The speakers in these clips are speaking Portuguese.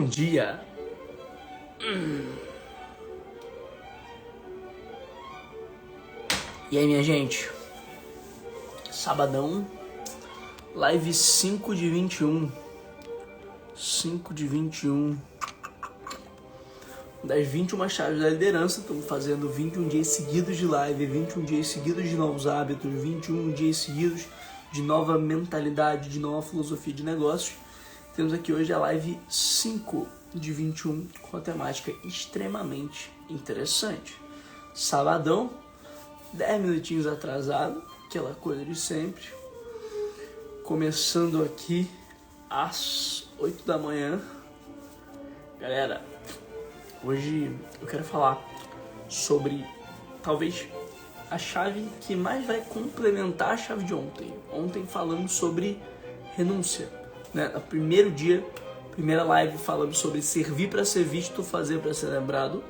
Bom dia. E aí, minha gente? Sabadão, live 5 de 21. 5 de 21. Das 21 chaves da liderança, estamos fazendo 21 dias seguidos de live, 21 dias seguidos de novos hábitos, 21 dias seguidos de nova mentalidade, de nova filosofia de negócios. Temos aqui hoje a live 5 de 21 com a temática extremamente interessante. Sabadão, 10 minutinhos atrasado, aquela coisa de sempre. Começando aqui às 8 da manhã. Galera, hoje eu quero falar sobre talvez a chave que mais vai complementar a chave de ontem. Ontem falamos sobre renúncia, né? No primeiro dia, primeira live, falamos sobre servir para ser visto, fazer para ser lembrado.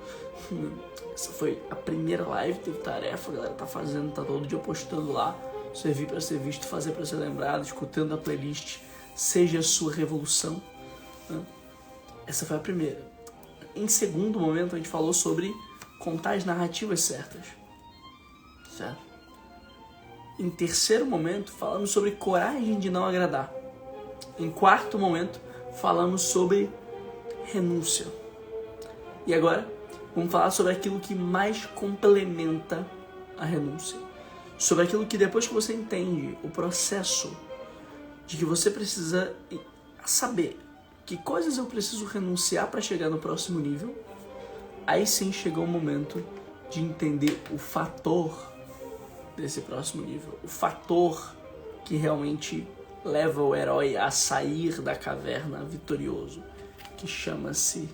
Essa foi a primeira live, teve tarefa, a galera tá fazendo, tá todo dia postando lá. Servir para ser visto, fazer para ser lembrado, escutando a playlist Seja a Sua Revolução, né? Essa foi a primeira. Em segundo momento, a gente falou sobre contar as narrativas certas, certo? Em terceiro momento, falamos sobre coragem de não agradar. Em quarto momento, falamos sobre renúncia. E agora, vamos falar sobre aquilo que mais complementa a renúncia. Sobre aquilo que depois que você entende o processo de que você precisa saber que coisas eu preciso renunciar para chegar no próximo nível, aí sim chegou o momento de entender o fator desse próximo nível. O fator que realmente leva o herói a sair da caverna vitorioso, que chama-se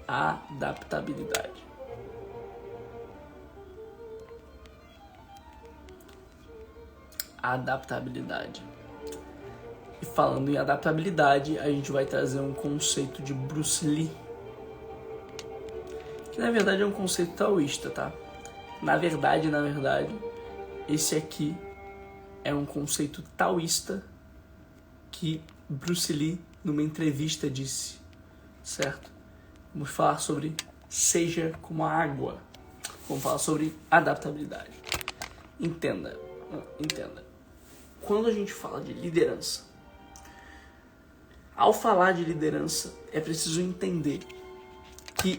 adaptabilidade. Adaptabilidade. E falando em adaptabilidade, a gente vai trazer um conceito de Bruce Lee, que na verdade é um conceito taoísta, tá? Na verdade, esse aqui é um conceito taoísta que Bruce Lee, numa entrevista, disse, certo? Vamos falar sobre seja como a água. Vamos falar sobre adaptabilidade. Entenda. Quando a gente fala de liderança, ao falar de liderança, é preciso entender que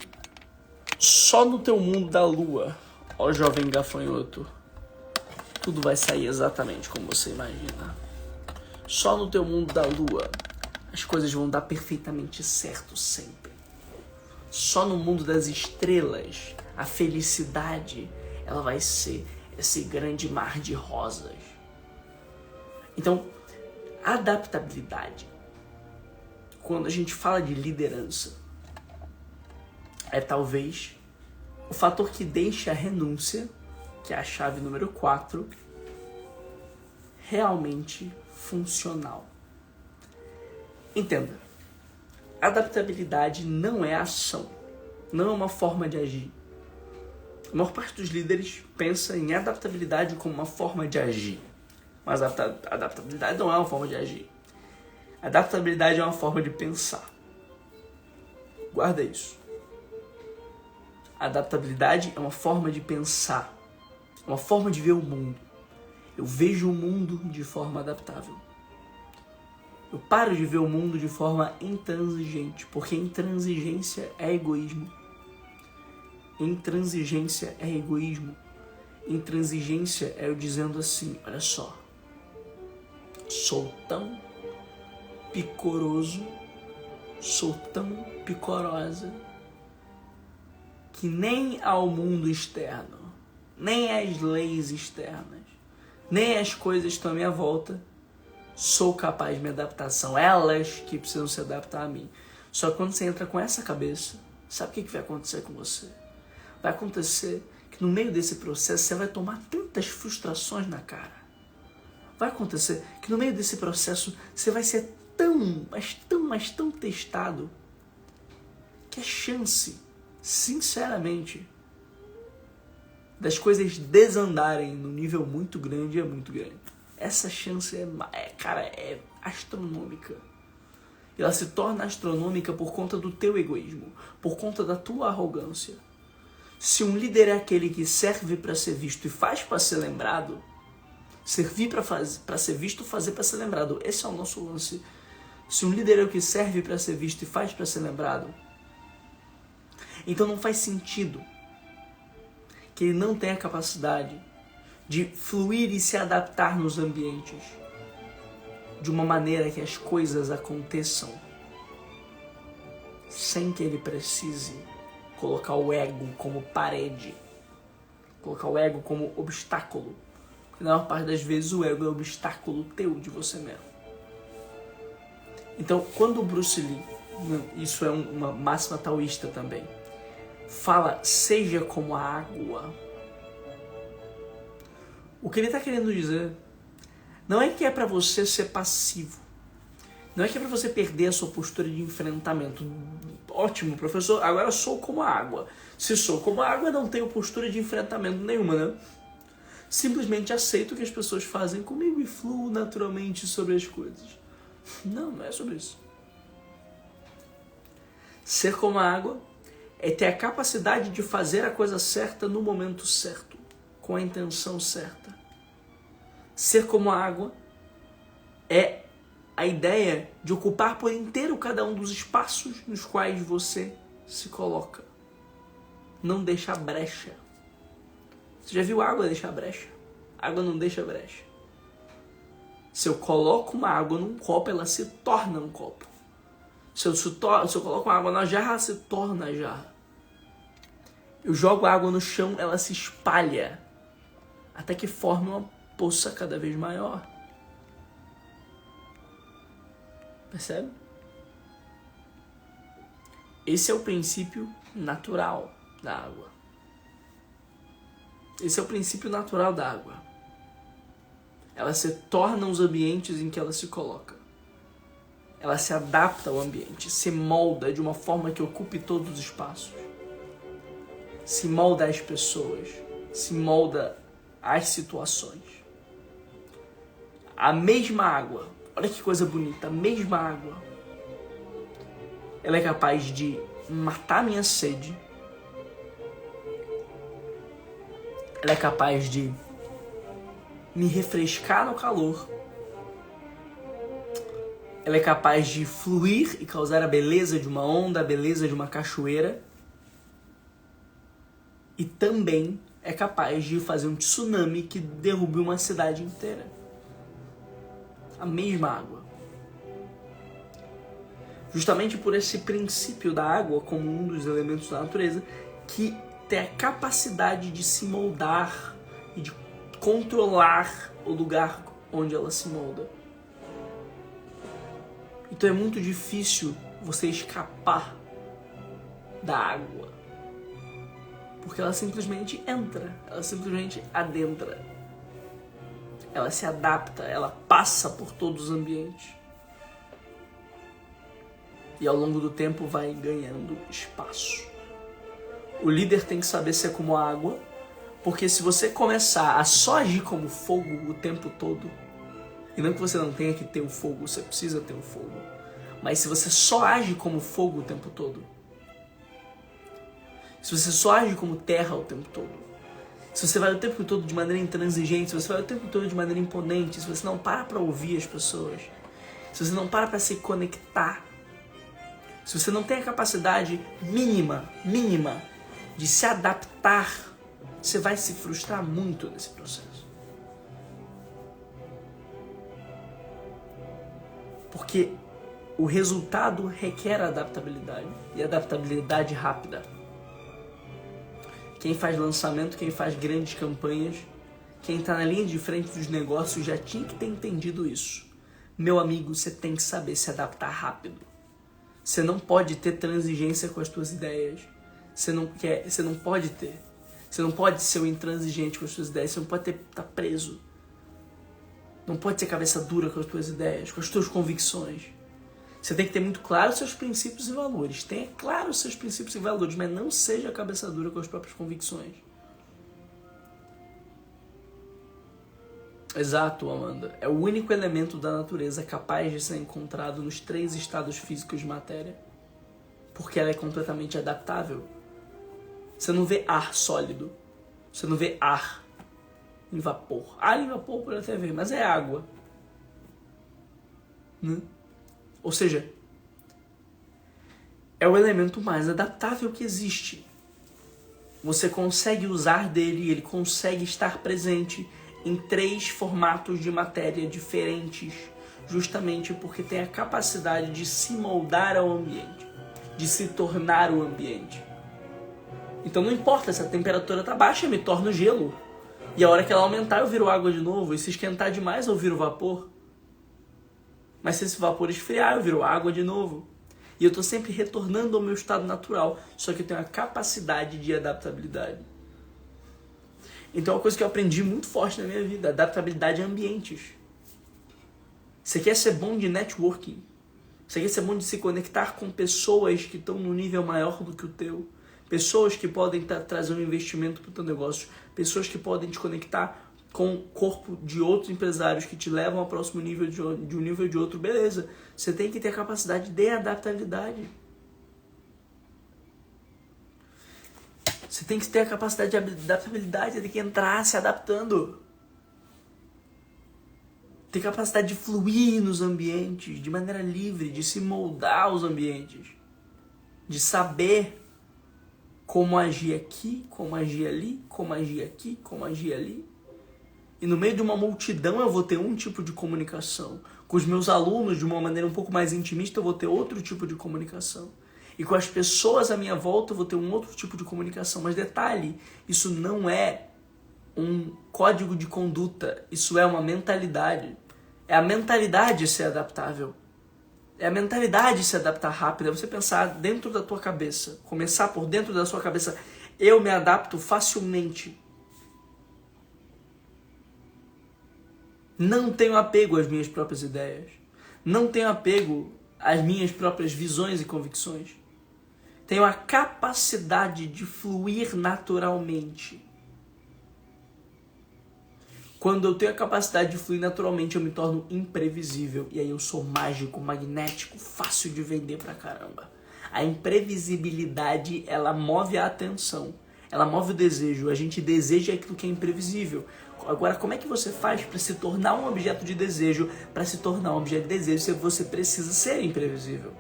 só no teu mundo da lua, ó jovem gafanhoto, tudo vai sair exatamente como você imagina. Só no teu mundo da lua, as coisas vão dar perfeitamente certo sempre. Só no mundo das estrelas, a felicidade, ela vai ser esse grande mar de rosas. Então, adaptabilidade, quando a gente fala de liderança, é talvez o fator que deixa a renúncia, que é a chave número 4, realmente funcional. Entenda, adaptabilidade não é ação, não é uma forma de agir. A maior parte dos líderes pensa em adaptabilidade como uma forma de agir, mas a adaptabilidade não é uma forma de agir. Adaptabilidade é uma forma de pensar. Guarda isso. Adaptabilidade é uma forma de pensar, uma forma de ver o mundo. Eu vejo o mundo de forma adaptável. Eu paro de ver o mundo de forma intransigente, porque intransigência é egoísmo. Intransigência é egoísmo. Intransigência é eu dizendo assim, olha só, sou tão picoroso, sou tão picorosa, que nem ao mundo externo, nem às leis externas, nem às coisas que estão à minha volta, sou capaz de me adaptar. São elas que precisam se adaptar a mim. Só que quando você entra com essa cabeça, sabe o que vai acontecer com você? Vai acontecer que no meio desse processo você vai tomar tantas frustrações na cara. Vai acontecer que no meio desse processo você vai ser mas tão testado, que a chance, sinceramente, das coisas desandarem num nível muito grande é muito grande. Essa chance é astronômica. E ela se torna astronômica por conta do teu egoísmo, por conta da tua arrogância. Se um líder é aquele que serve para ser visto e faz para ser lembrado, servir para ser visto, fazer para ser lembrado, esse é o nosso lance. Se um líder é o que serve para ser visto e faz para ser lembrado, então não faz sentido que ele não tenha capacidade de fluir e se adaptar nos ambientes de uma maneira que as coisas aconteçam sem que ele precise colocar o ego como parede, colocar o ego como obstáculo. Porque na maior parte das vezes o ego é obstáculo teu, de você mesmo. Então, quando o Bruce Lee, isso é uma máxima taoísta também, fala, seja como a água, o que ele está querendo dizer não é que é para você ser passivo, não é que é para você perder a sua postura de enfrentamento. Ótimo, professor, agora eu sou como a água. Se sou como a água, não tenho postura de enfrentamento nenhuma, né? Simplesmente aceito o que as pessoas fazem comigo e fluo naturalmente sobre as coisas. Não é sobre isso. Ser como a água é ter a capacidade de fazer a coisa certa no momento certo, com a intenção certa. Ser como a água é a ideia de ocupar por inteiro cada um dos espaços nos quais você se coloca. Não deixar brecha. Você já viu água deixar brecha? Água não deixa brecha. Se eu coloco uma água num copo, ela se torna um copo. Se eu coloco uma água na jarra, ela se torna jarra. Eu jogo água no chão, ela se espalha até que forme uma poça cada vez maior. Percebe? Esse é o princípio natural da água. Esse é o princípio natural da água. Ela se torna os ambientes em que ela se coloca. Ela se adapta ao ambiente, se molda de uma forma que ocupe todos os espaços. Se molda às pessoas, se molda às situações. A mesma água, olha que coisa bonita, a mesma água, ela é capaz de matar minha sede, ela é capaz de me refrescar no calor, ela é capaz de fluir e causar a beleza de uma onda, a beleza de uma cachoeira, e também é capaz de fazer um tsunami que derrube uma cidade inteira. A mesma água. Justamente por esse princípio da água como um dos elementos da natureza que tem a capacidade de se moldar e de controlar o lugar onde ela se molda. Então é muito difícil você escapar da água. Porque ela simplesmente entra, ela simplesmente adentra. Ela se adapta, ela passa por todos os ambientes. E ao longo do tempo vai ganhando espaço. O líder tem que saber ser como a água, porque se você começar a só agir como fogo o tempo todo, e não que você não tenha que ter o fogo, você precisa ter o fogo, mas se você só age como fogo o tempo todo, se você só age como terra o tempo todo, se você vai o tempo todo de maneira intransigente, se você vai o tempo todo de maneira imponente, se você não para ouvir as pessoas, se você não para se conectar, se você não tem a capacidade mínima de se adaptar, você vai se frustrar muito nesse processo. Porque o resultado requer adaptabilidade, e adaptabilidade rápida. Quem faz lançamento, quem faz grandes campanhas, quem está na linha de frente dos negócios já tinha que ter entendido isso. Meu amigo, você tem que saber se adaptar rápido. Você não pode ter transigência com as suas ideias. Você não pode ter. Você não pode ser um intransigente com as suas ideias. Você não pode estar preso. Não pode ser cabeça dura com as suas ideias, com as suas convicções. Você tem que ter muito claro os seus princípios e valores. Tenha claro os seus princípios e valores, mas não seja cabeça dura com as próprias convicções. Exato, Amanda. É o único elemento da natureza capaz de ser encontrado nos 3 estados físicos de matéria. Porque ela é completamente adaptável. Você não vê ar sólido. Você não vê ar em vapor. Ar em vapor pode até ver, mas é água. Né? Ou seja, é o elemento mais adaptável que existe. Você consegue usar dele e ele consegue estar presente em 3 formatos de matéria diferentes, justamente porque tem a capacidade de se moldar ao ambiente, de se tornar o ambiente. Então não importa se a temperatura está baixa, eu me torno gelo. E a hora que ela aumentar, eu viro água de novo. E se esquentar demais, eu viro vapor. Mas se esse vapor esfriar, eu viro água de novo. E eu estou sempre retornando ao meu estado natural, só que eu tenho a capacidade de adaptabilidade. Então é uma coisa que eu aprendi muito forte na minha vida, adaptabilidade a ambientes. Você quer ser bom de networking? Você quer ser bom de se conectar com pessoas que estão num nível maior do que o teu? Pessoas que podem trazer um investimento para o teu negócio? Pessoas que podem te conectar com o corpo de outros empresários que te levam ao próximo nível de um nível de outro? Beleza. Você tem que ter a capacidade de adaptabilidade. Você tem que ter a capacidade de adaptabilidade, tem que entrar se adaptando. Ter capacidade de fluir nos ambientes, de maneira livre, de se moldar aos ambientes. De saber como agir aqui, como agir ali, como agir aqui, como agir ali. E no meio de uma multidão eu vou ter um tipo de comunicação. Com os meus alunos, de uma maneira um pouco mais intimista, eu vou ter outro tipo de comunicação. E com as pessoas à minha volta eu vou ter um outro tipo de comunicação. Mas detalhe, isso não é um código de conduta, isso é uma mentalidade. É a mentalidade ser adaptável. É a mentalidade se adaptar rápido. É você pensar dentro da tua cabeça. Começar por dentro da sua cabeça. Eu me adapto facilmente. Não tenho apego às minhas próprias ideias. Não tenho apego às minhas próprias visões e convicções. Tenho a capacidade de fluir naturalmente. Quando eu tenho a capacidade de fluir naturalmente, eu me torno imprevisível. E aí eu sou mágico, magnético, fácil de vender pra caramba. A imprevisibilidade, ela move a atenção. Ela move o desejo. A gente deseja aquilo que é imprevisível. Agora, como é que você faz para se tornar um objeto de desejo? Para se tornar um objeto de desejo, você precisa ser imprevisível.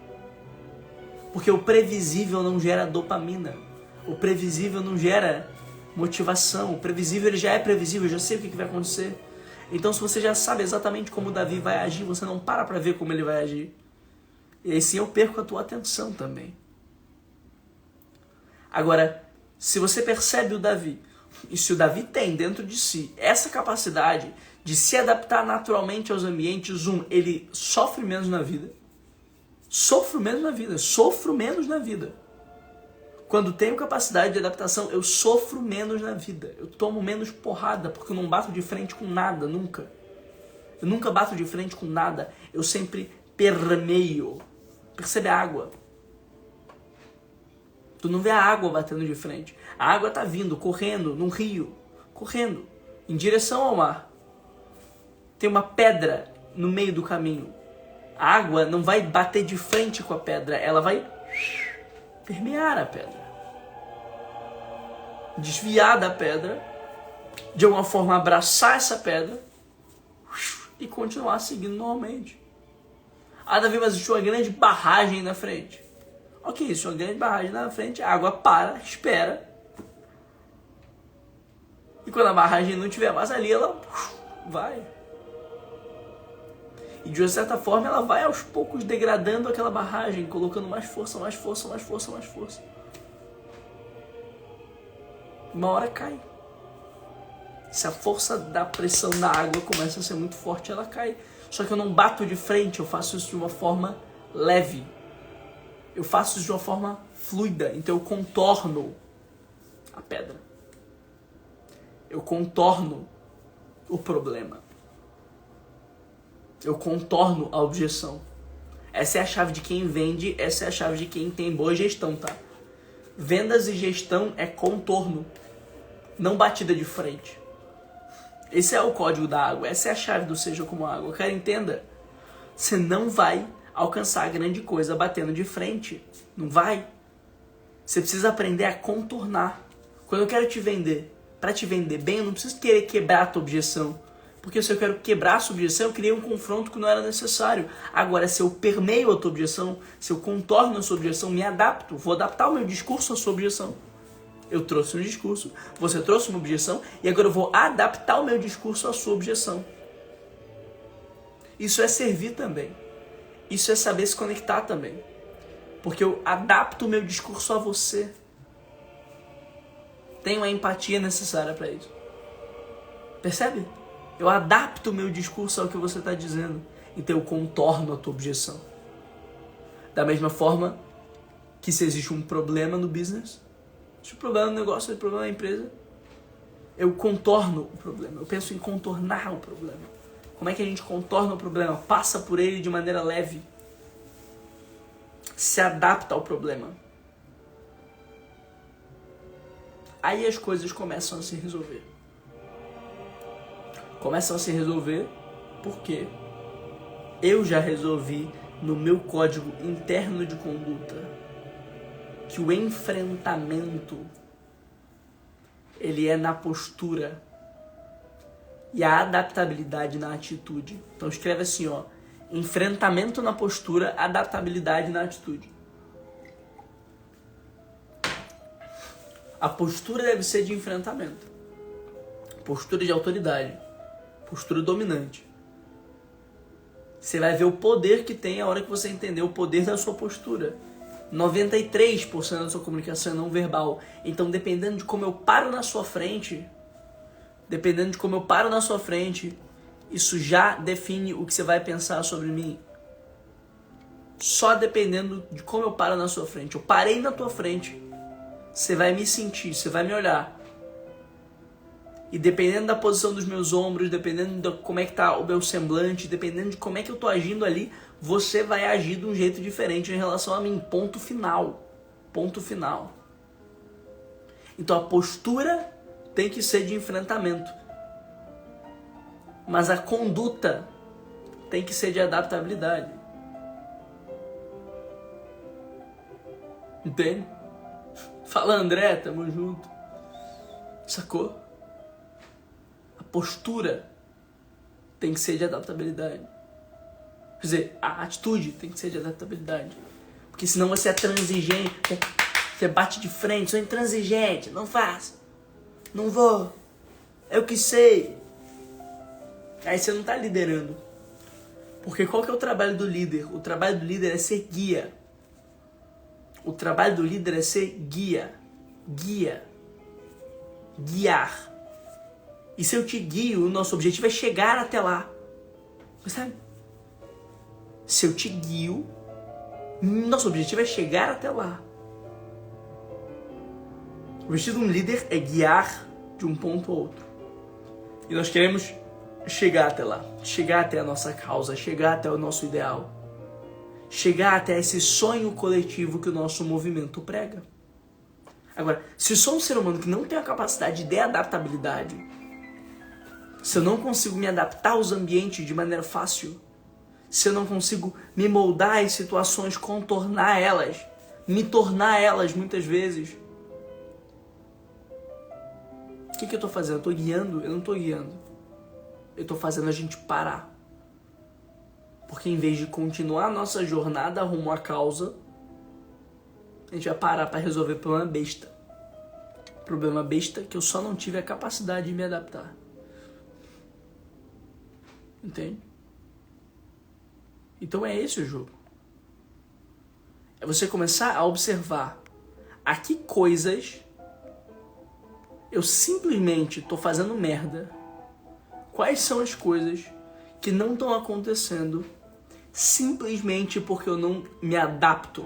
Porque o previsível não gera dopamina. O previsível não gera motivação. O previsível ele já é previsível, eu já sei o que vai acontecer. Então, se você já sabe exatamente como o Davi vai agir, você não para ver como ele vai agir. E aí sim eu perco a tua atenção também. Agora, se você percebe o Davi, e se o Davi tem dentro de si essa capacidade de se adaptar naturalmente aos ambientes, ele sofre menos na vida. Sofro menos na vida. Quando tenho capacidade de adaptação, eu sofro menos na vida. Eu tomo menos porrada, porque eu não bato de frente com nada, nunca. Eu nunca bato de frente com nada. Eu sempre permeio. Percebe a água? Tu não vê a água batendo de frente. A água tá vindo, correndo, num rio. Correndo, em direção ao mar. Tem uma pedra no meio do caminho. A água não vai bater de frente com a pedra, ela vai permear a pedra. Desviar da pedra, de alguma forma abraçar essa pedra e continuar seguindo normalmente. Ah, Davi, mas existe uma grande barragem na frente. Ok, existe uma grande barragem na frente, a água para, espera. E quando a barragem não estiver mais ali, ela vai. E de uma certa forma ela vai aos poucos degradando aquela barragem, colocando mais força. Uma hora cai. Se a força da pressão da água começa a ser muito forte, ela cai. Só que eu não bato de frente, eu faço isso de uma forma leve. Eu faço isso de uma forma fluida, então eu contorno a pedra. Eu contorno o problema. Eu contorno a objeção. Essa é a chave de quem vende, essa é a chave de quem tem boa gestão, tá? Vendas e gestão é contorno, não batida de frente. Esse é o código da água, essa é a chave do seja como água. Cara, entenda, você não vai alcançar grande coisa batendo de frente. Não vai. Você precisa aprender a contornar. Quando eu quero te vender, para te vender bem, eu não preciso querer quebrar a tua objeção. Porque se eu quero quebrar a sua objeção, eu criei um confronto que não era necessário. Agora, se eu permeio a tua objeção, se eu contorno a sua objeção, me adapto, vou adaptar o meu discurso à sua objeção. Eu trouxe um discurso, você trouxe uma objeção, e agora eu vou adaptar o meu discurso à sua objeção. Isso é servir também. Isso é saber se conectar também. Porque eu adapto o meu discurso a você. Tenho a empatia necessária para isso. Percebe? Eu adapto o meu discurso ao que você está dizendo. Então eu contorno a tua objeção. Da mesma forma que se existe um problema no business, se o problema no negócio, se o problema na empresa, eu contorno o problema. Eu penso em contornar o problema. Como é que a gente contorna o problema? Passa por ele de maneira leve. Se adapta ao problema. Aí as coisas começam a se resolver. Começam a se resolver porque eu já resolvi no meu código interno de conduta que o enfrentamento ele é na postura e a adaptabilidade na atitude. Então escreve assim, ó, enfrentamento na postura, adaptabilidade na atitude. A postura deve ser de enfrentamento, postura de autoridade, postura dominante. Você vai ver o poder que tem a hora que você entender o poder da sua postura. 93% da sua comunicação é não verbal. Então, dependendo de como eu paro na sua frente, isso já define o que você vai pensar sobre mim. Só dependendo de como eu paro na sua frente. Eu parei na tua frente, você vai me sentir, você vai me olhar. E dependendo da posição dos meus ombros, dependendo de como é que tá o meu semblante, dependendo de como é que eu tô agindo ali, você vai agir de um jeito diferente em relação a mim. Ponto final. Ponto final. Então a postura tem que ser de enfrentamento. Mas a conduta tem que ser de adaptabilidade. Entende? Fala, André, tamo junto. Sacou? A postura tem que ser de adaptabilidade. Quer dizer, a atitude tem que ser de adaptabilidade. Porque senão você é transigente, você bate de frente, sou intransigente, não faço, não vou, eu que sei. Aí você não está liderando. Porque qual que é o trabalho do líder? O trabalho do líder é ser guia. O trabalho do líder é ser guia. Guiar. E se eu te guio, o nosso objetivo é chegar até lá. Sabe? Se eu te guio, nosso objetivo é chegar até lá. O objetivo de um líder é guiar de um ponto a outro. E nós queremos chegar até lá. Chegar até a nossa causa. Chegar até o nosso ideal. Chegar até esse sonho coletivo que o nosso movimento prega. Agora, se eu sou um ser humano que não tem a capacidade de adaptabilidade, se eu não consigo me adaptar aos ambientes de maneira fácil, se eu não consigo me moldar em situações, contornar elas, me tornar elas muitas vezes, o que eu estou fazendo? Eu estou guiando? Eu não estou guiando. Eu estou fazendo a gente parar. Porque em vez de continuar a nossa jornada rumo à causa, a gente vai parar para resolver problema besta. Problema besta que eu só não tive a capacidade de me adaptar. Entende? Então é esse o jogo. É você começar a observar a que coisas eu simplesmente estou fazendo merda. Quais são as coisas que não estão acontecendo simplesmente porque eu não me adapto.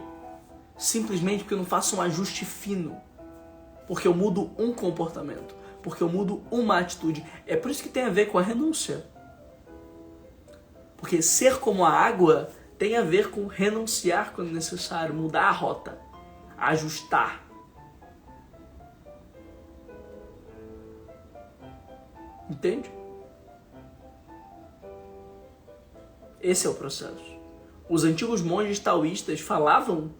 Simplesmente porque eu não faço um ajuste fino. Porque eu mudo um comportamento. Porque eu mudo uma atitude. É por isso que tem a ver com a renúncia. Porque ser como a água tem a ver com renunciar quando necessário, mudar a rota, ajustar. Entende? Esse é o processo. Os antigos monges taoístas falavam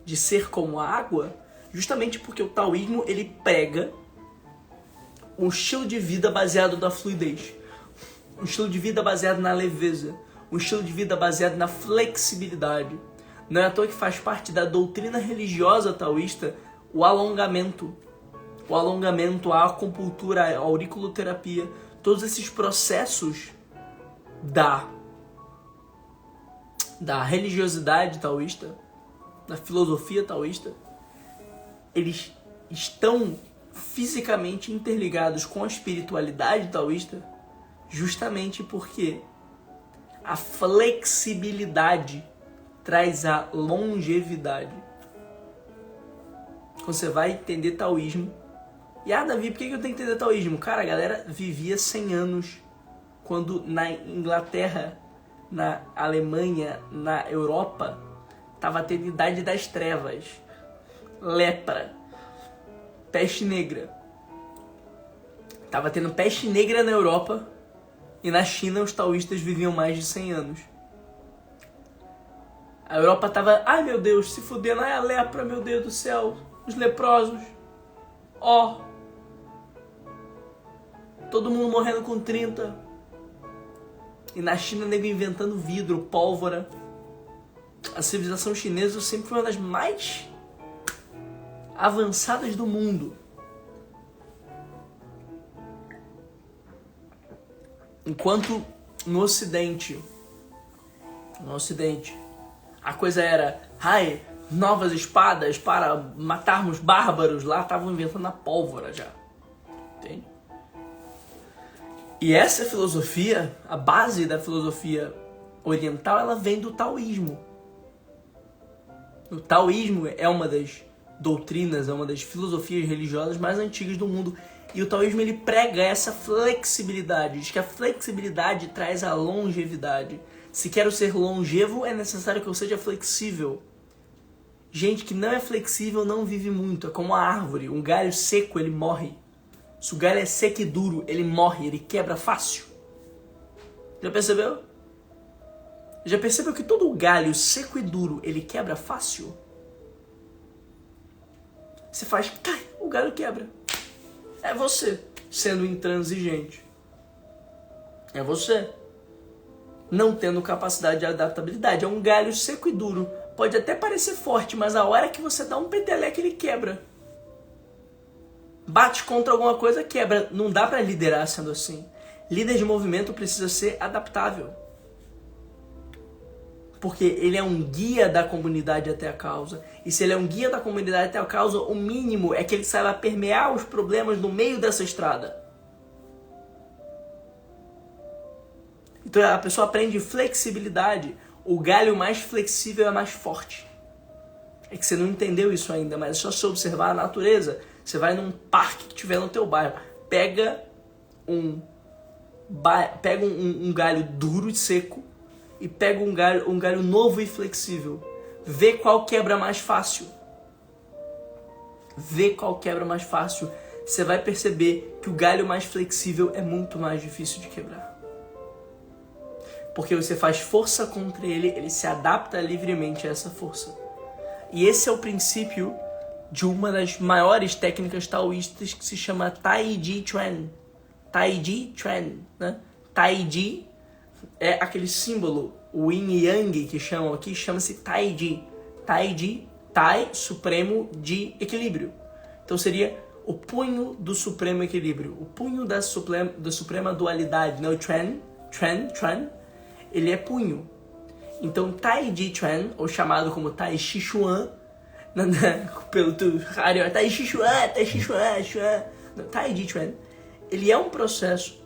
de ser como a água justamente porque o taoísmo ele prega um estilo de vida baseado na fluidez, um estilo de vida baseado na leveza, um estilo de vida baseado na flexibilidade. Não é à toa que faz parte da doutrina religiosa taoísta o alongamento, a acupuntura, a auriculoterapia, todos esses processos da religiosidade taoísta, da filosofia taoísta, eles estão fisicamente interligados com a espiritualidade taoísta justamente porque a flexibilidade traz a longevidade. Você vai entender taoísmo. E Davi, por que eu tenho que entender taoísmo? Cara, a galera vivia 100 anos quando na Inglaterra, na Alemanha, na Europa, tava tendo idade das trevas, lepra, peste negra. Tava tendo peste negra na Europa e na China os taoístas viviam mais de 100 anos. A Europa tava, ai meu Deus, se fudendo, ai a lepra, meu Deus do céu, os leprosos, todo mundo morrendo com 30. E na China, nego inventando vidro, pólvora. A civilização chinesa sempre foi uma das mais avançadas do mundo. Enquanto no Ocidente, a coisa era, novas espadas para matarmos bárbaros. Lá estavam inventando a pólvora já. Entende? E essa filosofia, a base da filosofia oriental, ela vem do taoísmo. O taoísmo é uma das doutrinas, é uma das filosofias religiosas mais antigas do mundo. E o taoísmo ele prega essa flexibilidade, diz que a flexibilidade traz a longevidade. Se quero ser longevo, é necessário que eu seja flexível. Gente que não é flexível não vive muito, é como uma árvore, um galho seco ele morre. Se o galho é seco e duro, ele morre, ele quebra fácil. Já percebeu? Já percebeu que todo galho seco e duro, ele quebra fácil? Você faz, o galho quebra. É você sendo intransigente. É você não tendo capacidade de adaptabilidade. É um galho seco e duro. Pode até parecer forte, mas a hora que você dá um peteleco, ele quebra. Bate contra alguma coisa, quebra. Não dá pra liderar sendo assim. Líder de movimento precisa ser adaptável. Porque ele é um guia da comunidade até a causa. E se ele é um guia da comunidade até a causa, o mínimo é que ele saiba permear os problemas no meio dessa estrada. Então a pessoa aprende flexibilidade. O galho mais flexível é mais forte. É que você não entendeu isso ainda, mas é só você observar a natureza. Você vai num parque que tiver no teu bairro, pega um galho duro e seco e pega um galho novo e flexível. Vê qual quebra mais fácil. Você vai perceber que o galho mais flexível é muito mais difícil de quebrar. Porque você faz força contra ele, ele se adapta livremente a essa força. E esse é o princípio de uma das maiores técnicas taoístas que se chama Taiji Chuan. Taiji Chuan, né? Taiji é aquele símbolo, o yin e yang que chamam aqui, chama-se Taiji. Taiji, Tai, supremo de equilíbrio. Então seria o punho do supremo equilíbrio, o punho da suprema dualidade, né? O Chuan, ele é punho. Então Taiji Chuan, ou chamado como Tai Chi Chuan, pelo Tai Chi Chuan, Taiji Chuan, ele é um processo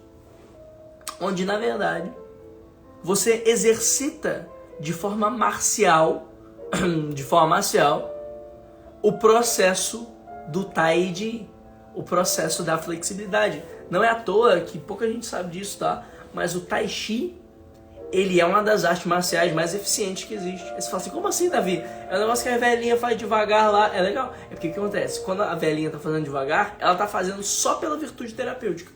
onde, na verdade, você exercita de forma marcial, o processo do Taiji, o processo da flexibilidade. Não é à toa que pouca gente sabe disso, tá? Mas o Tai Chi, ele é uma das artes marciais mais eficientes que existe. Aí você fala assim, como assim, Davi? É um negócio que a velhinha faz devagar lá. É legal. É porque o que acontece? Quando a velhinha tá fazendo devagar, ela tá fazendo só pela virtude terapêutica.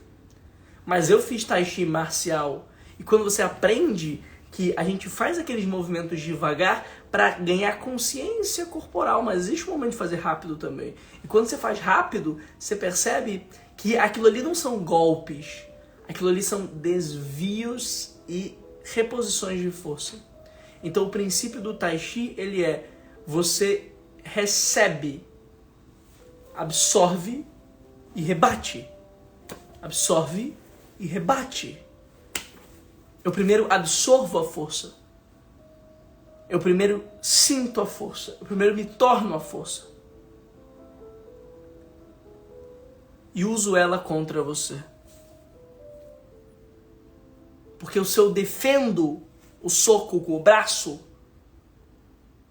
Mas eu fiz Tai Chi marcial. E quando você aprende que a gente faz aqueles movimentos devagar para ganhar consciência corporal, mas existe um momento de fazer rápido também. E quando você faz rápido, você percebe que aquilo ali não são golpes, aquilo ali são desvios e reposições de força. Então o princípio do Tai Chi, ele é: você recebe, absorve e rebate. Absorve e rebate. Eu primeiro absorvo a força. Eu primeiro sinto a força. Eu primeiro me torno a força. E uso ela contra você. Porque se eu defendo o soco com o braço,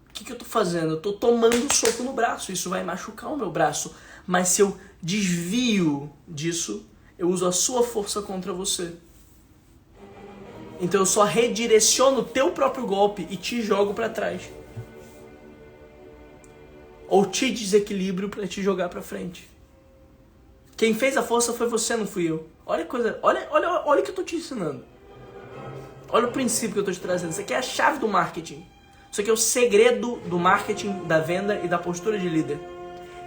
o que eu tô fazendo? Eu tô tomando soco no braço. Isso vai machucar o meu braço. Mas se eu desvio disso, eu uso a sua força contra você. Então eu só redireciono o teu próprio golpe e te jogo para trás. Ou te desequilíbrio para te jogar para frente. Quem fez a força foi você, não fui eu. Olha a coisa, olha o que eu tô te ensinando. Olha o princípio que eu tô te trazendo. Isso aqui é a chave do marketing. Isso aqui é o segredo do marketing, da venda e da postura de líder.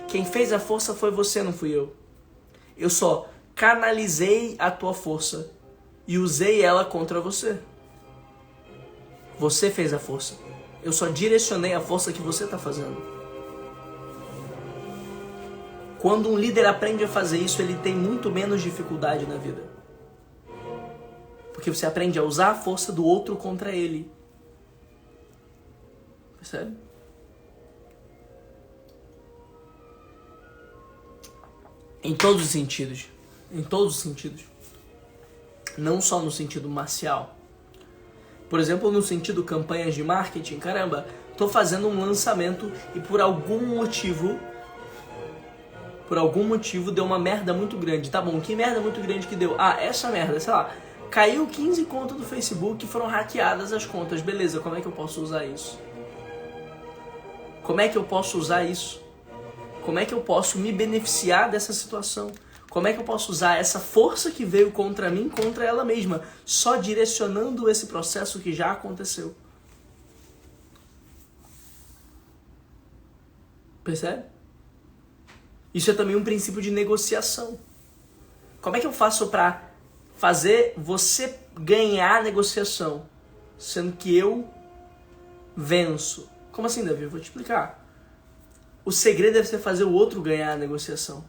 Quem fez a força foi você, não fui eu. Eu só canalizei a tua força e usei ela contra você. Você fez a força. Eu só direcionei a força que você está fazendo. Quando um líder aprende a fazer isso, ele tem muito menos dificuldade na vida. Porque você aprende a usar a força do outro contra ele. Percebe? Em todos os sentidos. Em todos os sentidos. Não só no sentido marcial. Por exemplo, no sentido campanhas de marketing. Caramba, tô fazendo um lançamento e por algum motivo deu uma merda muito grande. Tá bom, que merda muito grande que deu? Ah, essa merda, sei lá, caiu 15 contas do Facebook e foram hackeadas as contas. Beleza, como é que eu posso usar isso? Como é que eu posso usar isso? Como é que eu posso me beneficiar dessa situação? Como é que eu posso usar essa força que veio contra mim, contra ela mesma, só direcionando esse processo que já aconteceu? Percebe? Isso é também um princípio de negociação. Como é que eu faço para fazer você ganhar a negociação, sendo que eu venço? Como assim, Davi? Eu vou te explicar. O segredo é você fazer o outro ganhar a negociação.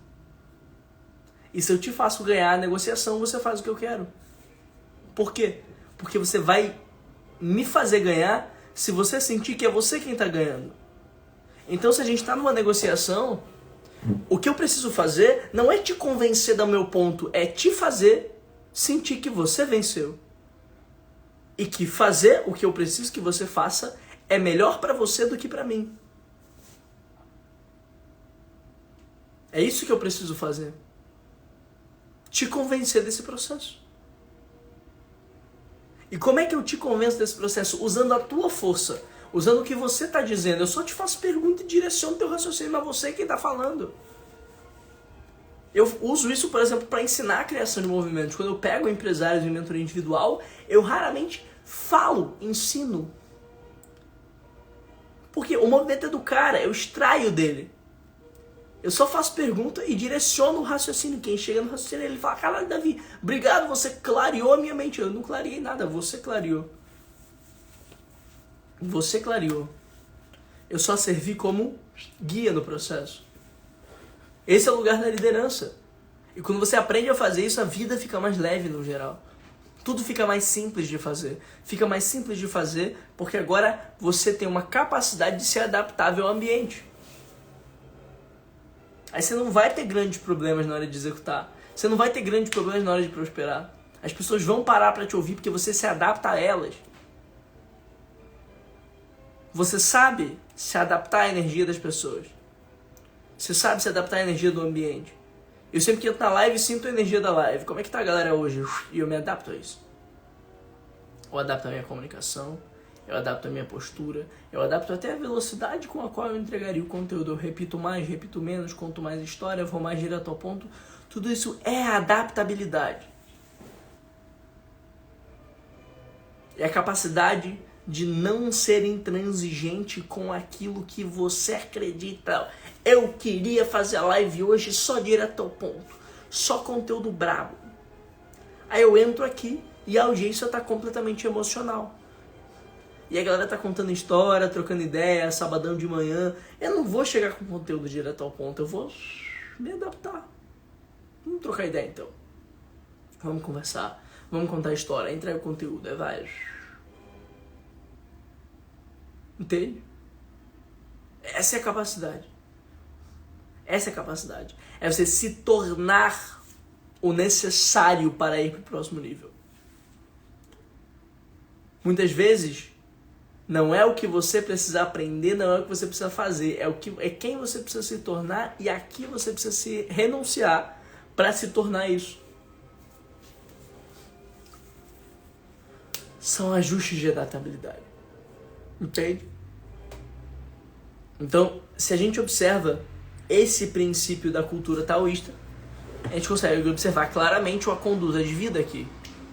E se eu te faço ganhar a negociação, você faz o que eu quero. Por quê? Porque você vai me fazer ganhar se você sentir que é você quem está ganhando. Então, se a gente está numa negociação, o que eu preciso fazer não é te convencer do meu ponto, é te fazer sentir que você venceu. E que fazer o que eu preciso que você faça é melhor para você do que para mim. É isso que eu preciso fazer. Te convencer desse processo. E como é que eu te convenço desse processo? Usando a tua força. Usando o que você está dizendo. Eu só te faço pergunta e direciono o teu raciocínio, mas você é quem está falando. Eu uso isso, por exemplo, para ensinar a criação de movimentos. Quando eu pego empresários em mentoria individual, eu raramente falo, ensino. Porque o movimento é do cara, eu extraio dele. Eu só faço pergunta e direciono o raciocínio. Quem chega no raciocínio, ele fala: caralho, Davi, obrigado, você clareou a minha mente. Eu não clareei nada, você clareou. Você clareou. Eu só servi como guia no processo. Esse é o lugar da liderança. E quando você aprende a fazer isso, a vida fica mais leve no geral. Tudo fica mais simples de fazer. Fica mais simples de fazer porque agora você tem uma capacidade de ser adaptável ao ambiente. Aí você não vai ter grandes problemas na hora de executar. Você não vai ter grandes problemas na hora de prosperar. As pessoas vão parar para te ouvir porque você se adapta a elas. Você sabe se adaptar à energia das pessoas. Você sabe se adaptar à energia do ambiente. Eu sempre que entro na live sinto a energia da live. Como é que tá a galera hoje? E eu me adapto a isso. Eu adapto a minha comunicação. Eu adapto a minha postura, eu adapto até a velocidade com a qual eu entregaria o conteúdo. Eu repito mais, repito menos, conto mais história, vou mais direto ao ponto. Tudo isso é adaptabilidade. É a capacidade de não ser intransigente com aquilo que você acredita. Eu queria fazer a live hoje só direto ao ponto, só conteúdo brabo. Aí eu entro aqui e a audiência tá completamente emocional. E a galera tá contando história, trocando ideia, sabadão de manhã. Eu não vou chegar com conteúdo direto ao ponto, eu vou me adaptar. Vamos trocar ideia então. Vamos conversar, vamos contar história, entrega o conteúdo, vai. Entende? Essa é a capacidade. Essa é a capacidade. É você se tornar o necessário para ir para o próximo nível. Muitas vezes, não é o que você precisa aprender, não é o que você precisa fazer, é quem você precisa se tornar e a que você precisa se renunciar para se tornar isso. São ajustes de adaptabilidade. Entende? Então, se a gente observa esse princípio da cultura taoísta, a gente consegue observar claramente uma conduta de vida aqui.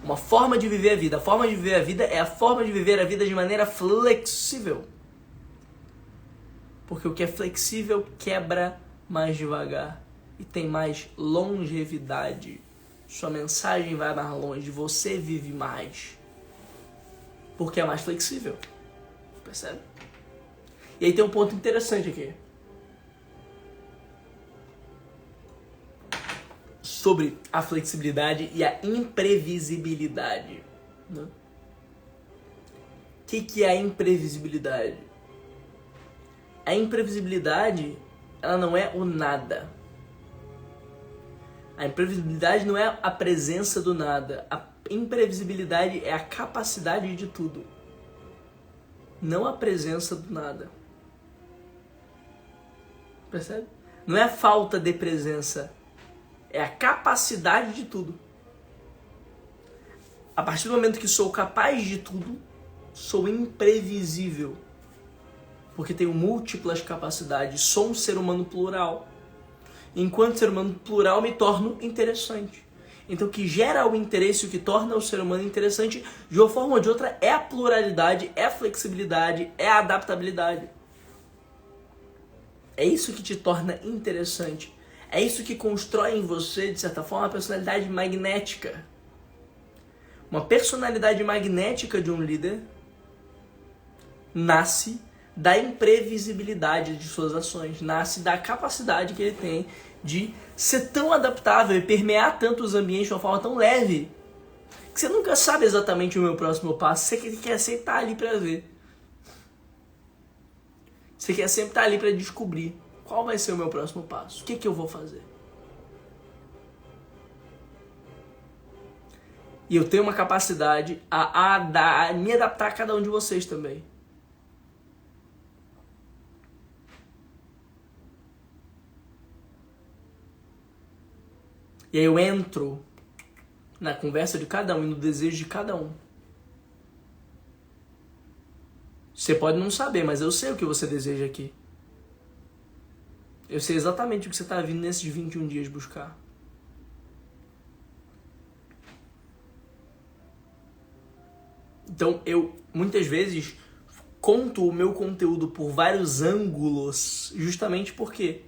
Uma forma de viver a vida. A forma de viver a vida é a forma de viver a vida de maneira flexível. Porque o que é flexível quebra mais devagar e tem mais longevidade. Sua mensagem vai mais longe, você vive mais. Porque é mais flexível. Percebe? E aí tem um ponto interessante aqui. Sobre a flexibilidade e a imprevisibilidade. Né? O que é a imprevisibilidade? A imprevisibilidade, ela não é o nada. A imprevisibilidade não é a presença do nada. A imprevisibilidade é a capacidade de tudo. Não a presença do nada. Percebe? Não é a falta de presença. É a capacidade de tudo. A partir do momento que sou capaz de tudo, sou imprevisível. Porque tenho múltiplas capacidades. Sou um ser humano plural. Enquanto ser humano plural, me torno interessante. Então o que gera o interesse, o que torna o ser humano interessante, de uma forma ou de outra, é a pluralidade, é a flexibilidade, é a adaptabilidade. É isso que te torna interessante. É isso que constrói em você, de certa forma, uma personalidade magnética. Uma personalidade magnética de um líder nasce da imprevisibilidade de suas ações, nasce da capacidade que ele tem de ser tão adaptável e permear tanto os ambientes de uma forma tão leve que você nunca sabe exatamente o meu próximo passo, você quer sempre estar ali para ver. Você quer sempre estar ali para descobrir qual vai ser o meu próximo passo, o que eu vou fazer. E eu tenho uma capacidade a me adaptar a cada um de vocês também. E aí eu entro na conversa de cada um e no desejo de cada um. Você pode não saber, mas eu sei o que você deseja aqui. Eu sei exatamente o que você está vindo nesses 21 dias buscar. Então eu, muitas vezes, conto o meu conteúdo por vários ângulos, justamente por quê?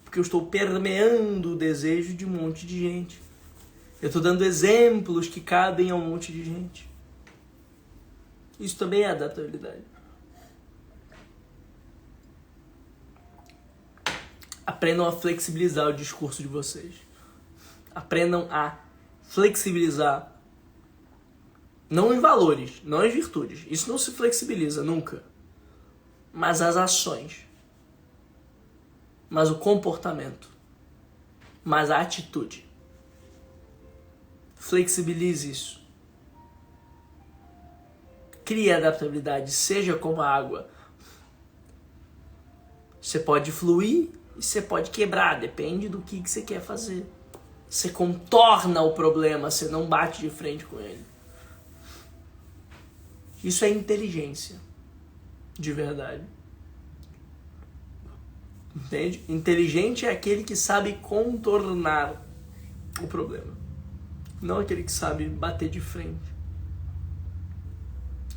Porque eu estou permeando o desejo de um monte de gente. Eu estou dando exemplos que cabem a um monte de gente. Isso também é adaptabilidade. Aprendam a flexibilizar o discurso de vocês. Aprendam a flexibilizar, não em valores, não em virtudes. Isso não se flexibiliza nunca. Mas as ações. Mas o comportamento. Mas a atitude. Flexibilize isso. Crie adaptabilidade, seja como a água. Você pode fluir e você pode quebrar, depende do que você quer fazer. Você contorna o problema, você não bate de frente com ele. Isso é inteligência, de verdade. Entende? Inteligente é aquele que sabe contornar o problema, não aquele que sabe bater de frente.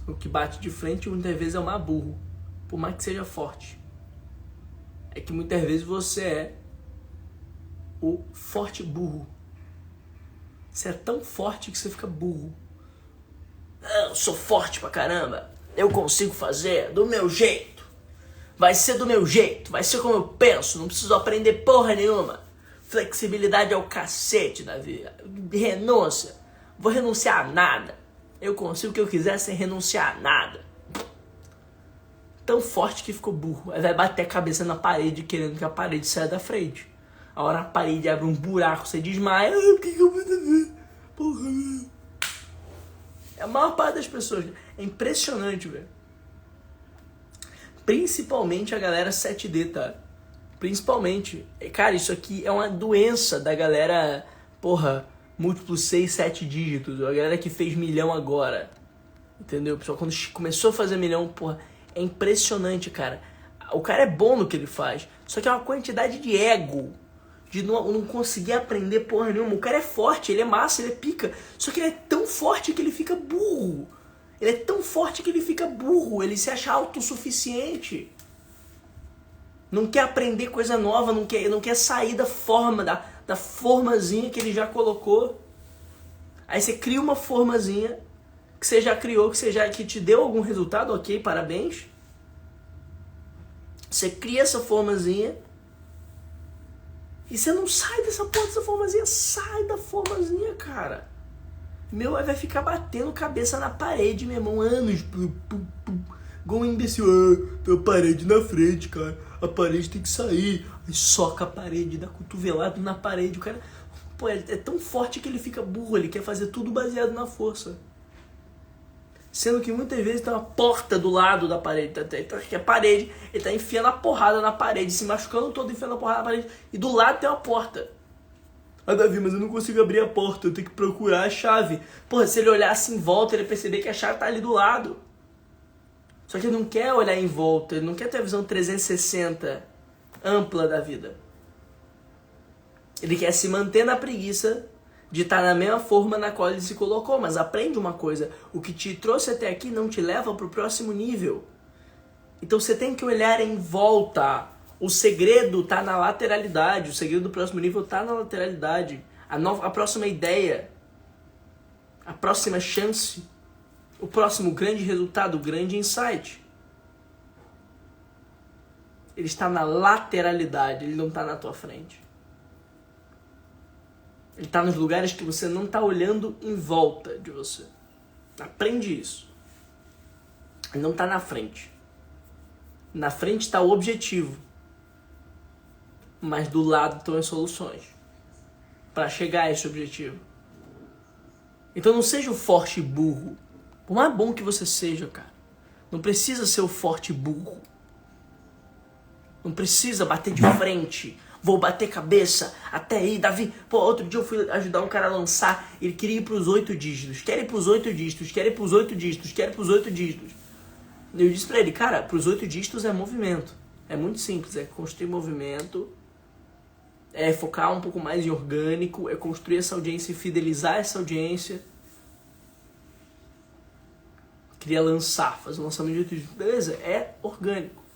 O que bate de frente muitas vezes é o mais burro, por mais que seja forte. É que muitas vezes você é o forte burro. Você é tão forte que você fica burro. Eu sou forte pra caramba. Eu consigo fazer do meu jeito. Vai ser do meu jeito. Vai ser como eu penso. Não preciso aprender porra nenhuma. Flexibilidade é o cacete da vida. Renúncia. Vou renunciar a nada. Eu consigo o que eu quiser sem renunciar a nada. Tão forte que ficou burro. Aí vai bater a cabeça na parede querendo que a parede saia da frente. A hora a parede abre um buraco, você desmaia. O que eu vou fazer? Porra. É a maior parte das pessoas. É impressionante, velho. Principalmente a galera 7D, tá? Principalmente. Cara, isso aqui é uma doença da galera, porra, múltiplos 6, 7 dígitos. A galera que fez milhão agora. Entendeu? O pessoal quando começou a fazer milhão, porra, é impressionante, cara. O cara é bom no que ele faz. Só que é uma quantidade de ego. De não conseguir aprender porra nenhuma. O cara é forte, ele é massa, ele é pica. Só que ele é tão forte que ele fica burro. Ele é tão forte que ele fica burro. Ele se acha autossuficiente. Não quer aprender coisa nova, não quer sair da forma, da formazinha que ele já colocou. Aí você cria uma formazinha que você já criou, que te deu algum resultado, ok, parabéns. Você cria essa formazinha e você não sai dessa porra dessa formazinha. Sai da formazinha, cara. Meu, vai ficar batendo cabeça na parede, meu irmão, anos. Igual um imbecil. Tem a parede na frente, cara. A parede tem que sair. Aí soca a parede, dá cotovelado na parede. O cara, pô, é tão forte que ele fica burro. Ele quer fazer tudo baseado na força. Sendo que muitas vezes tem uma porta do lado da parede. Que a parede, ele tá enfiando a porrada na parede, se machucando todo, enfiando a porrada na parede. E do lado tem uma porta. Ah, Davi, mas eu não consigo abrir a porta, eu tenho que procurar a chave. Porra, se ele olhasse em volta, ele ia perceber que a chave tá ali do lado. Só que ele não quer olhar em volta, ele não quer ter a visão 360 ampla da vida. Ele quer se manter na preguiça de estar na mesma forma na qual ele se colocou. Mas aprende uma coisa, o que te trouxe até aqui não te leva para o próximo nível. Então você tem que olhar em volta. O segredo está na lateralidade, o segredo do próximo nível está na lateralidade. A próxima ideia, a próxima chance, o próximo grande resultado, o grande insight. Ele está na lateralidade, ele não está na tua frente. Ele está nos lugares que você não está olhando em volta de você. Aprende isso. Ele não está na frente. Na frente está o objetivo. Mas do lado estão as soluções para chegar a esse objetivo. Então não seja o forte burro. Por mais bom que você seja, cara, não precisa ser o forte burro. Não precisa bater de frente. Vou bater cabeça até aí, Davi. Pô, outro dia eu fui ajudar um cara a lançar. Ele queria ir pros 8 dígitos. Quer ir pros 8 dígitos, quer ir pros 8 dígitos, quer ir pros 8 dígitos. Eu disse pra ele, cara, pros 8 dígitos é movimento. É muito simples, é construir movimento. É focar um pouco mais em orgânico. É construir essa audiência e fidelizar essa audiência. Queria lançar, fazer um lançamento de 8 dígitos. Beleza, é orgânico.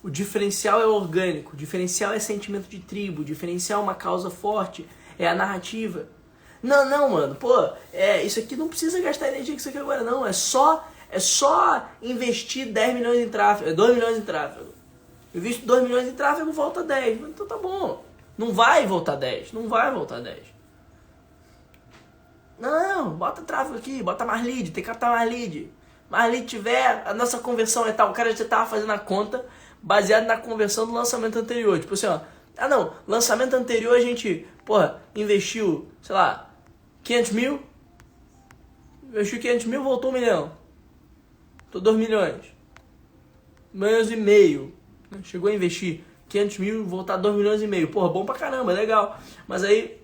O diferencial é orgânico, o diferencial é sentimento de tribo, o diferencial é uma causa forte, é a narrativa. Não, mano, pô, isso aqui não precisa gastar energia com isso aqui agora, não. É só investir 10 milhões em tráfego, 2 milhões em tráfego. Eu invisto 2 milhões em tráfego, volta 10. Então tá bom. Não vai voltar 10, não vai voltar 10. Não, bota tráfego aqui, bota mais lead, tem que captar mais lead. Mais lead tiver, a nossa conversão é tal. O cara já tava fazendo a conta baseado na conversão do lançamento anterior. Tipo assim, ó. Ah não, lançamento anterior a gente, porra, investiu, sei lá, 500 mil. Investiu 500 mil, voltou 1 milhão. Tô 2 milhões. 1,5 milhões. Chegou a investir 500 mil, voltar 2 milhões e meio. Porra, bom pra caramba, legal. Mas aí,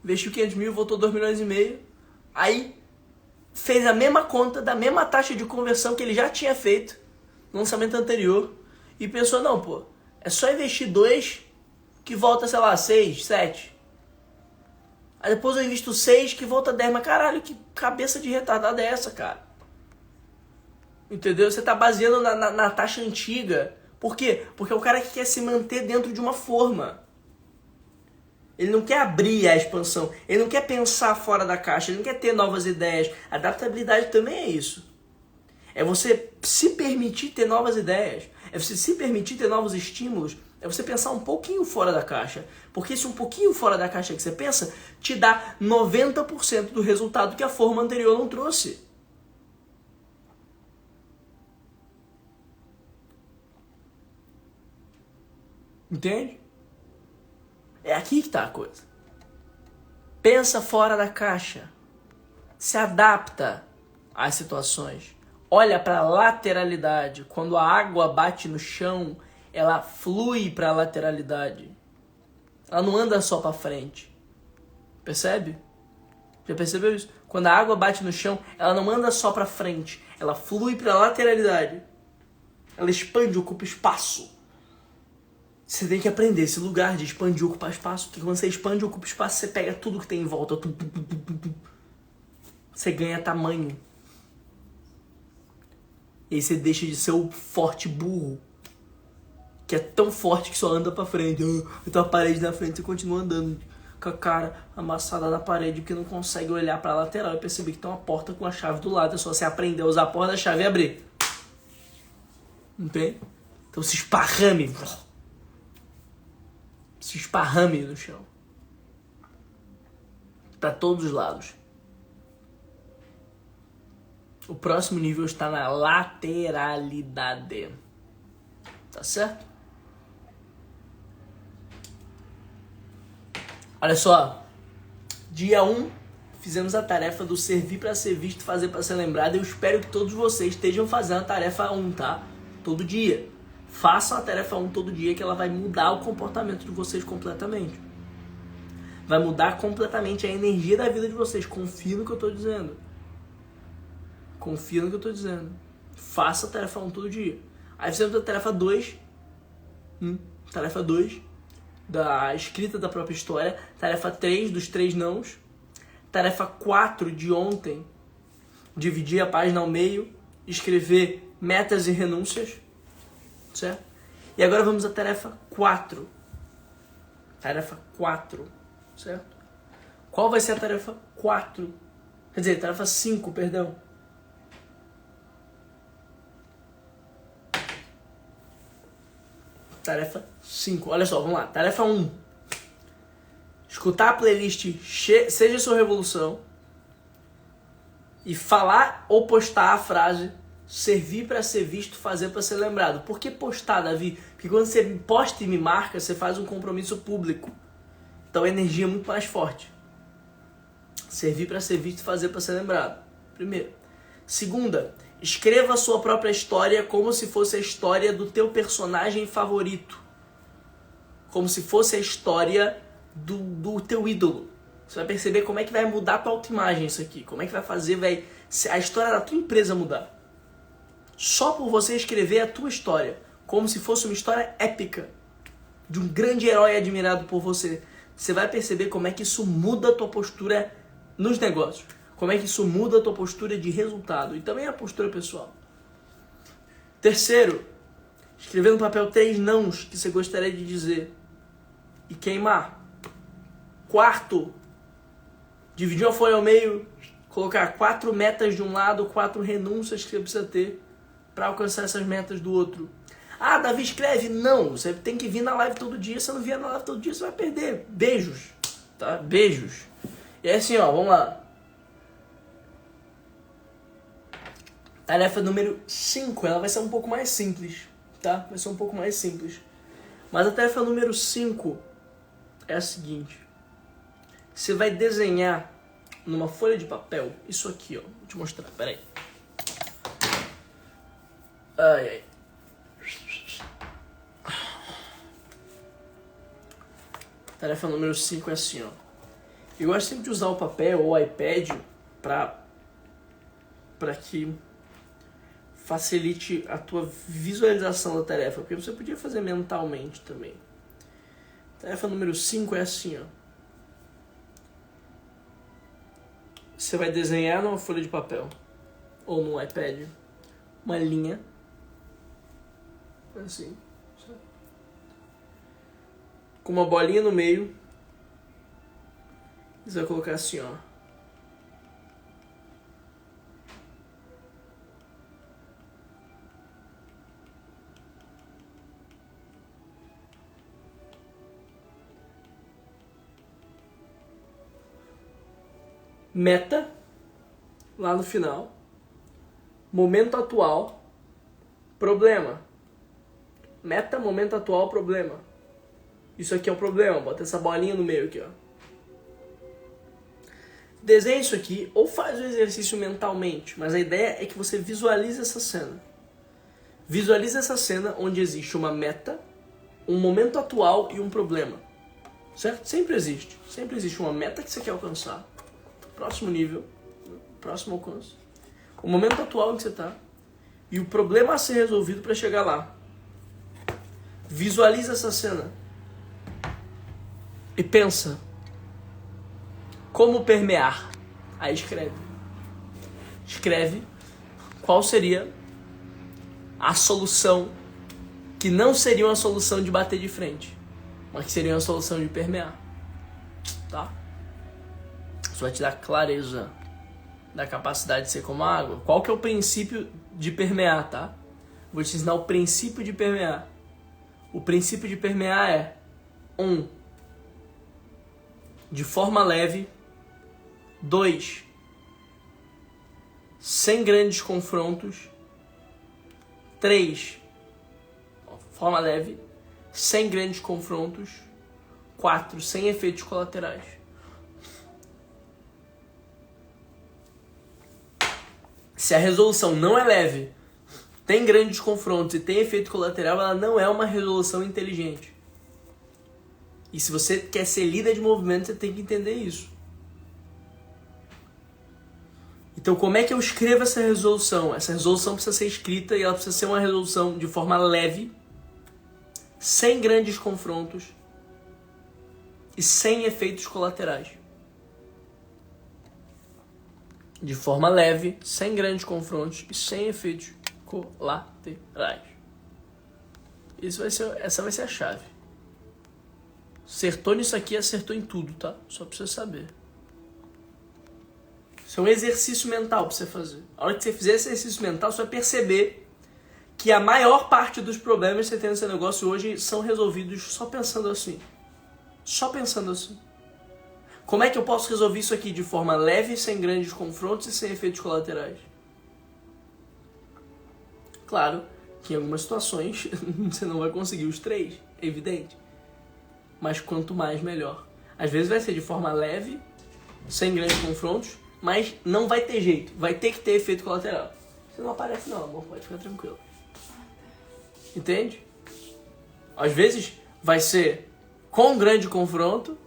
investiu 500 mil, voltou 2 milhões e meio. Aí, fez a mesma conta, da mesma taxa de conversão que ele já tinha feito no lançamento anterior. E pensou, não, pô, é só investir 2 que volta, sei lá, 6, 7. Aí depois eu invisto 6 que volta 10. Mas caralho, que cabeça de retardada é essa, cara? Entendeu? Você tá baseando na taxa antiga. Por quê? Porque é o cara que quer se manter dentro de uma forma. Ele não quer abrir a expansão. Ele não quer pensar fora da caixa. Ele não quer ter novas ideias. Adaptabilidade também é isso. É você se permitir ter novas ideias. É você se permitir ter novos estímulos. É você pensar um pouquinho fora da caixa. Porque esse um pouquinho fora da caixa que você pensa te dá 90% do resultado que a forma anterior não trouxe. Entende? É aqui que está a coisa. Pensa fora da caixa. Se adapta às situações. Olha para a lateralidade. Quando a água bate no chão, ela flui para a lateralidade. Ela não anda só para frente. Percebe? Já percebeu isso? Quando a água bate no chão, ela não anda só para frente. Ela flui para a lateralidade. Ela expande, ocupa espaço. Você tem que aprender esse lugar de expandir e ocupar espaço, porque quando você expande e ocupa espaço, você pega tudo que tem em volta. Você ganha tamanho. E aí você deixa de ser o forte burro, que é tão forte que só anda pra frente. Então a parede na frente, você continua andando com a cara amassada na parede, porque não consegue olhar pra lateral e perceber que tem uma porta com a chave do lado. É só você aprender a usar a porta da chave e abrir. Entende? Então se esparrame. Se esparrame no chão. Para todos os lados. O próximo nível está na lateralidade. Tá certo? Olha só. Dia 1, fizemos a tarefa do servir para ser visto, fazer para ser lembrado. Eu espero que todos vocês estejam fazendo a tarefa 1, tá? Todo dia. Façam a tarefa 1 todo dia, que ela vai mudar o comportamento de vocês completamente. Vai mudar completamente a energia da vida de vocês. Confia no que eu estou dizendo. Confia no que eu estou dizendo. Faça a tarefa 1 todo dia. Aí fizemos a tarefa 2. Tarefa 2 da escrita da própria história. Tarefa 3 dos 3 nãos. Tarefa 4 de ontem. Dividir a página ao meio. Escrever metas e renúncias. Certo? E agora vamos à tarefa 4. Tarefa 4. Certo? Qual vai ser a tarefa 4? Quer dizer, tarefa 5, perdão. Tarefa 5. Olha só, vamos lá. Tarefa 1. Escutar a playlist Seja Sua Revolução e falar ou postar a frase servir para ser visto, fazer para ser lembrado. Por que postar, Davi? Porque quando você posta e me marca, você faz um compromisso público. Então a energia é muito mais forte. Servir para ser visto, fazer para ser lembrado. Primeiro. Segunda, escreva a sua própria história como se fosse a história do teu personagem favorito. Como se fosse a história do teu ídolo. Você vai perceber como é que vai mudar a tua autoimagem isso aqui. Como é que vai fazer a história da tua empresa mudar. Só por você escrever a tua história, como se fosse uma história épica, de um grande herói admirado por você, você vai perceber como é que isso muda a tua postura nos negócios, como é que isso muda a tua postura de resultado e também a postura pessoal. Terceiro, escrever no papel 3 nãos que você gostaria de dizer e queimar. Quarto, dividir uma folha ao meio, colocar 4 metas de um lado, 4 renúncias que você precisa ter para alcançar essas metas do outro. Ah, Davi, escreve. Não, você tem que vir na live todo dia. Se você não vier na live todo dia, você vai perder. Beijos. Tá? Beijos. E é assim, ó, vamos lá. Tarefa número 5, ela vai ser um pouco mais simples, tá? Vai ser um pouco mais simples. Mas a tarefa número 5 é a seguinte. Você vai desenhar numa folha de papel, isso aqui, ó. Vou te mostrar, peraí. Ai, ai. Tarefa número 5 é assim, ó. Eu gosto sempre de usar o papel ou o iPad para que facilite a tua visualização da tarefa, porque você podia fazer mentalmente também. Tarefa número 5 é assim, ó. você vai desenhar numa folha de papel ou num iPad uma linha assim, certo? Com uma bolinha no meio. Você vai colocar assim, ó. Meta, lá no final. Momento atual, problema. Meta, momento atual, problema. Isso aqui é o problema, bota essa bolinha no meio aqui, ó. Desenha isso aqui ou faz o exercício mentalmente, mas a ideia é que você visualize essa cena. Visualize essa cena onde existe uma meta, um momento atual e um problema. Certo? Sempre existe uma meta que você quer alcançar. Próximo nível, próximo alcance. O momento atual em que você está e o problema a ser resolvido para chegar lá. Visualiza essa cena e pensa como permear. Aí escreve qual seria a solução que não seria uma solução de bater de frente, mas que seria uma solução de permear, tá? Isso vai te dar clareza da capacidade de ser como a água. Qual que é o princípio de permear, tá? Vou te ensinar o princípio de permear. O princípio de permear é 1. De forma leve. 2. Sem grandes confrontos. 3. Forma leve. Sem grandes confrontos. 4. Sem efeitos colaterais. Se a resolução não é leve, tem grandes confrontos e tem efeito colateral, ela não é uma resolução inteligente. E se você quer ser líder de movimento, você tem que entender isso. Então, como é que eu escrevo essa resolução? Essa resolução precisa ser escrita e ela precisa ser uma resolução de forma leve, sem grandes confrontos e sem efeitos colaterais. De forma leve, sem grandes confrontos e sem efeitos colaterais. Essa vai ser a chave. Acertou nisso aqui, acertou em tudo, tá? Só pra você saber. Isso é um exercício mental pra você fazer. A hora que você fizer esse exercício mental, você vai perceber que a maior parte dos problemas que você tem no seu negócio hoje são resolvidos só pensando assim. Só pensando assim. Como é que eu posso resolver isso aqui de forma leve, sem grandes confrontos e sem efeitos colaterais? Claro que em algumas situações você não vai conseguir os 3, é evidente. Mas quanto mais, melhor. Às vezes vai ser de forma leve, sem grandes confrontos, mas não vai ter jeito. Vai ter que ter efeito colateral. Você não aparece não, amor. Pode ficar tranquilo. Entende? Às vezes vai ser com grande confronto,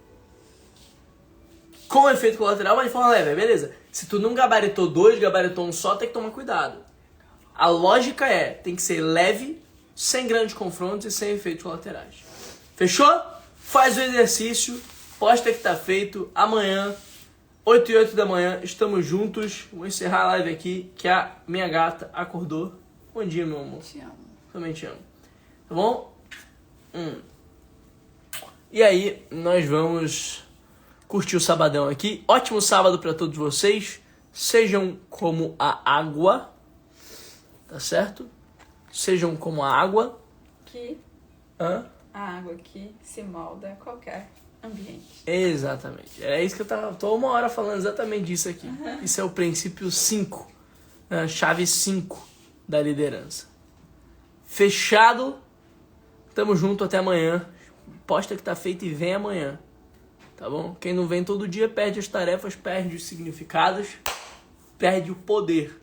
com efeito colateral, mas de forma leve, beleza. Se tu não gabaritou 2, gabaritou 1 só, tem que tomar cuidado. A lógica tem que ser leve, sem grandes confrontos e sem efeitos colaterais. Fechou? Faz o exercício, posta que tá feito. Amanhã, 8 e 8 da manhã, estamos juntos. Vou encerrar a live aqui, que a minha gata acordou. Bom dia, meu amor. Te amo. Também te amo. Tá bom? E aí, nós vamos curtir o sabadão aqui. Ótimo sábado pra todos vocês. Sejam como a água. Tá certo? Sejam como a água. Que Hã? a água que se molda a qualquer ambiente. Exatamente. É isso que eu tô 1 hora falando exatamente disso aqui. Isso é o princípio 5. A chave 5 da liderança. Fechado. Tamo junto até amanhã. Posta que tá feito e vem amanhã. Tá bom? Quem não vem todo dia perde as tarefas, perde os significados, perde o poder.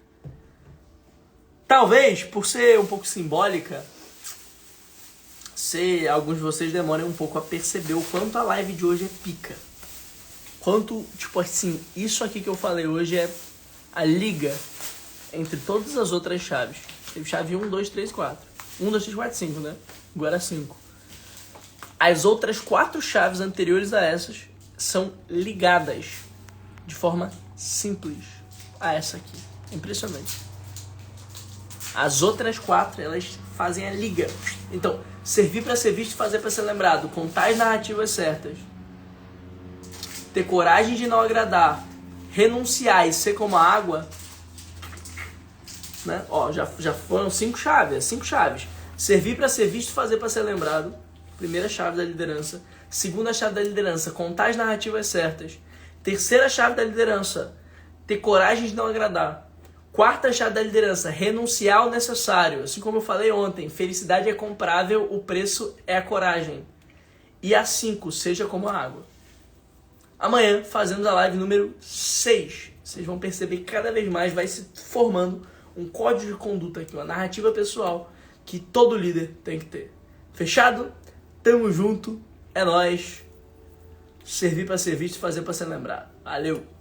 Talvez, por ser um pouco simbólica, alguns de vocês demorem um pouco a perceber o quanto a live de hoje é pica. Quanto, tipo assim, isso aqui que eu falei hoje é a liga entre todas as outras chaves. Teve chave 1, 2, 3, 4. 1, 2, 3, 4, 5, né? Agora 5. As outras 4 chaves anteriores a essas são ligadas de forma simples a essa aqui. Impressionante. As outras 4, elas fazem a liga. Então, servir para ser visto e fazer para ser lembrado. Contar as narrativas certas. Ter coragem de não agradar. Renunciar e ser como a água. Né? Ó, já foram 5 chaves. 5 chaves. Servir para ser visto e fazer para ser lembrado. Primeira chave da liderança. Segunda chave da liderança. Contar as narrativas certas. Terceira chave da liderança. Ter coragem de não agradar. Quarta chave da liderança, renunciar ao necessário. Assim como eu falei ontem, felicidade é comprável, o preço é a coragem. E a 5, seja como a água. Amanhã fazemos a live número 6. Vocês vão perceber que cada vez mais vai se formando um código de conduta aqui, uma narrativa pessoal que todo líder tem que ter. Fechado? Tamo junto, é nóis. Servir para ser visto e fazer para ser lembrado. Valeu!